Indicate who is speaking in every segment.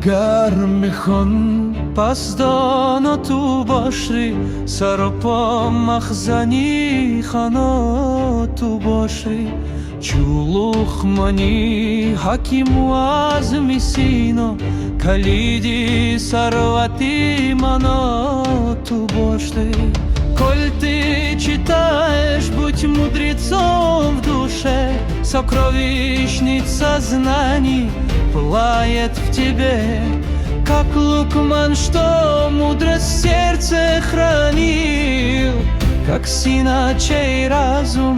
Speaker 1: گرم پس دانا تو باشی، سر پا مخزنی خانا تو باشی. چولوخ منی حکیم و عزمی سینا، کلیدی ثروتی мана tu башты. Коль ты читаешь, будь мудрецом в душе, сокровищница знаний пылает в тебе, как Лукман, что мудрость в сердце хранил, как сина, чей разум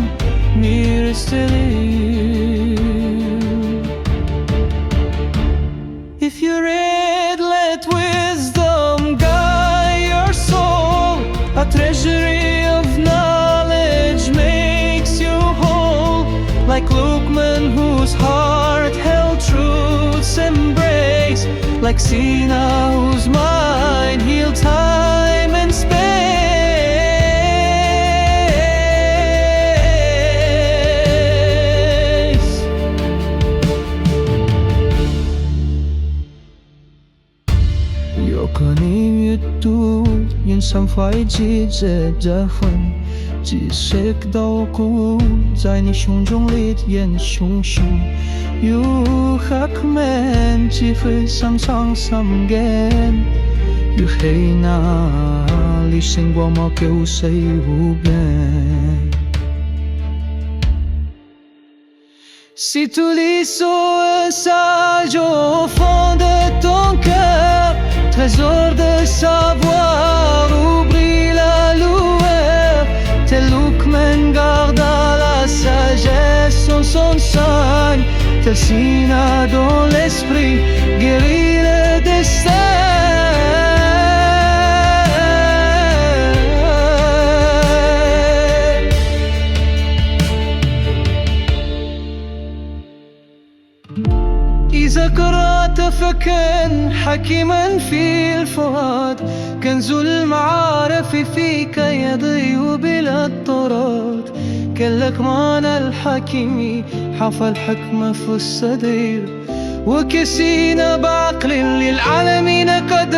Speaker 1: мир исцелил. If you read, let wisdom guide your soul. A treasury of knowledge makes you whole, like Luqman whose heart held truth's embrace, like Sina whose mind healed time and space.有可你阅读眼上怀记着这份知识刀骨，在你胸中烈焰熊熊，有黑门几分上上上根，有黑那里星光毛给我谁无边。Si tu lis ce sage au fond de ton cœur, trésor de savoir, oublie la lueur. Tel Luqman garda la sagesse en son sein, tel Sina dans l'esprit guérit le destin. إذا قرأت فكن حكيما في الفؤاد، كنز المعارف فيك يضيء بلا اضطراد، كاللقمان الحكيم حفى الحكمة في الصدير، وكسينا بعقل للعالمين قد